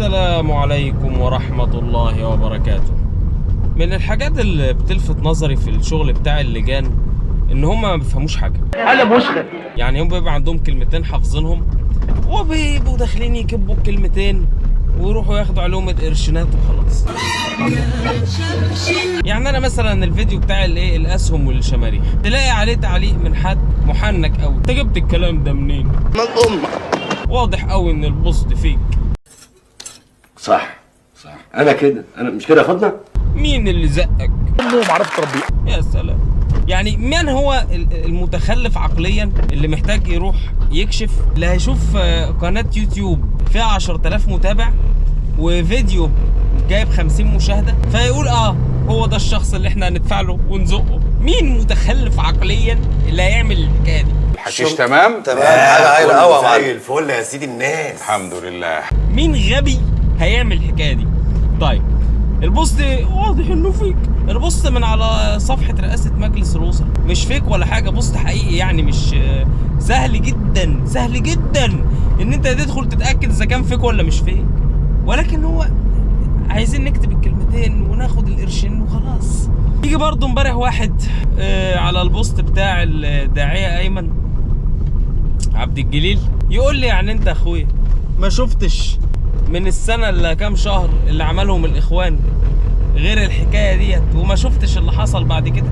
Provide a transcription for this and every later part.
السلام عليكم ورحمة الله وبركاته. من الحاجات اللي بتلفت نظري في الشغل بتاع اللجان ان هم ما بيفهموش حاجة. انا مشغل يعني هم بيبقى عندهم كلمتين حافظينهم وبيبقوا داخلين يكبوا الكلمتين ويروحوا ياخدوا عليهم القرشينات وخلاص. يعني انا مثلا الفيديو بتاع الاسهم والشماريخ تلاقي عليه تعليق من حد محنك قوي، انت جبت الكلام ده منين؟ من امك. واضح قوي ان البوست فيك. صح انا كده، انا مش كده يا فاطمه. مين اللي زقك؟ امه ما عرفت تربيه. يا سلام. يعني من هو المتخلف عقليا اللي محتاج يروح يكشف، اللي هيشوف قناة يوتيوب فيها 10,000 متابع وفيديو جايب 50 مشاهدة فيقول هو ده الشخص اللي احنا هندفع له ونزقه؟ مين متخلف عقليا اللي هيعمل الحكاية دي؟ الحشيش تمام؟ حاجه عايله قوي زي الفل يا سيدي الناس. الحمد لله. مين غبي هيعمل الحكاية دي؟ طيب البوست واضح انه فيك. البوست من على صفحة رئاسة مجلس الوزراء، مش فيك ولا حاجة، بوست حقيقي. يعني مش سهل جدا ان انت تدخل تتأكد اذا كان فيك ولا مش فيك، ولكن هو عايزين نكتب الكلمتين وناخد القرشين وخلاص. يجي برضه امبارح واحد على البوست بتاع الداعية ايمن عبد الجليل يقول لي يعني انت اخويا ما شفتش من السنة اللي كام شهر اللي عملهم الإخوان غير الحكاية ديت، وما شفتش اللي حصل بعد كده؟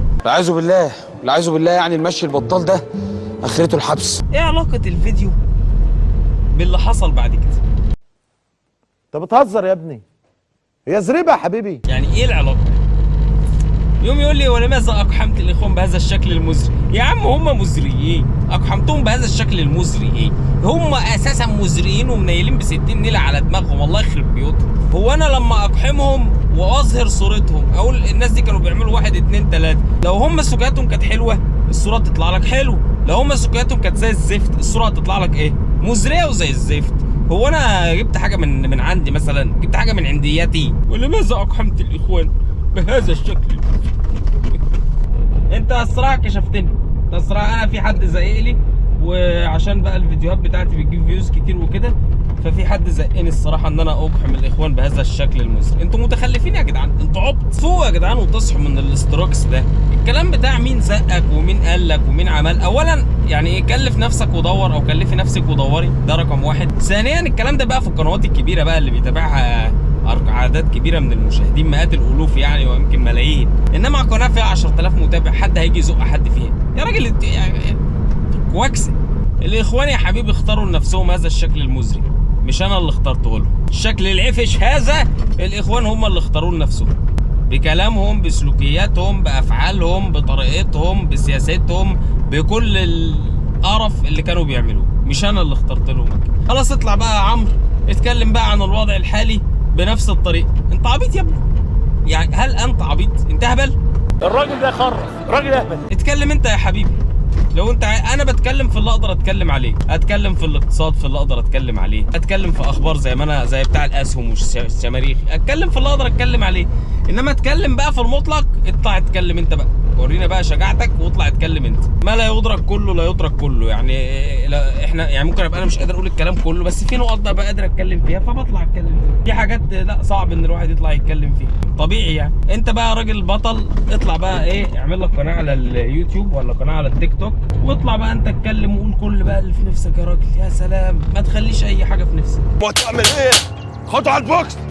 والعياذ بالله يعني المشي البطال ده آخرته الحبس. إيه علاقة الفيديو باللي حصل بعد كده؟ انت بتهزر يا ابني، هي زريبه يا حبيبي. يعني إيه العلاقة؟ يوم يقول لي ولماذا أقحمت الإخوان بهذا الشكل المزري؟ يا عم هم مزريين، أقحمتهم بهذا الشكل المزري إيه؟ هم أساسا مزريين ومنيلين ب60 نيلة على دماغهم، الله يخرب بيوتهم. هو أنا لما أقحمهم وأظهر صورتهم أقول الناس دي كانوا بيعملوا 1 2 3، لو هم سكاتهم كانت حلوة الصورة تطلع لك حلو، لو هم سكاتهم كانت زي الزفت الصورة هتطلع لك إيه؟ مزرية وزي الزفت. هو أنا جبت حاجة من عندي مثلا؟ جبت حاجة من عندياتي؟ ولماذا أقحمت الإخوان بهذا الشكل؟ انت الصراحه كشفتني، انت الصراحه انا في حد زقق لي، وعشان بقى الفيديوهات بتاعتي بتجيب فيوز كتير وكده، ففي حد زقني الصراحه ان انا اقحم الاخوان بهذا الشكل المزري. انتوا متخلفين يا جدعان، انتوا عبط. فوق يا جدعان وتصحوا من الاستروكس ده. الكلام بتاع مين زقك ومين قال لك ومين عمل، اولا يعني ايه كلف نفسك ودور، او كلفي نفسك ودوري، ده رقم واحد. ثانيا الكلام ده بقى في القنوات الكبيره بقى اللي بيتابعها عدد كبيره من المشاهدين، مئات الالوف يعني ويمكن ملايين. انما قناه فيها 10,000 متابع حد هيجي يزق حد فيها؟ يا راجل يعني كواكسه. الاخوان يا حبيبي اختاروا لنفسهم هذا الشكل المزري، مش انا اللي اخترته لهم. الشكل العفش هذا الاخوان هم اللي اختاروه لنفسهم، بكلامهم، بسلوكياتهم، بافعالهم، بطريقتهم، بسياستهم، بكل القرف اللي كانوا بيعملوه، مش انا اللي اخترت لهم. خلاص اطلع بقى يا عمرو اتكلم بقى عن الوضع الحالي بنفس الطريقه. انت عبيط يا ابني؟ يعني هل انت عبيط؟ انت هبل؟ الراجل ده خرف، الراجل اهبل. اتكلم انت يا حبيبي. لو انت انا بتكلم في اللي اقدر اتكلم عليه، اتكلم في الاقتصاد في اللي اقدر اتكلم عليه، اتكلم في اخبار زي ما انا زي بتاع الاسهم والشماريخ، اتكلم في اللي اقدر اتكلم عليه. انما اتكلم بقى في المطلق، اطلع اتكلم انت بقى، ورينا بقى شجاعتك واطلع اتكلم انت. ما لا يدرك كله لا يترك كله. يعني احنا يعني ممكن ابقى انا مش قادر اقول الكلام كله، بس في نقط بقى قادر اتكلم فيها فبطلع اتكلم فيها. في حاجات لا صعب ان الواحد يطلع يتكلم فيها، طبيعي يعني. انت بقى راجل بطل، اطلع بقى اعمل لك قناه على اليوتيوب ولا قناه على التيك توك، واطلع بقى انت اتكلم وقول كل بقى اللي في نفسك يا راجل. يا سلام، ما تخليش اي حاجه في نفسك. ما تعمل ايه؟ خدوا على البوكس.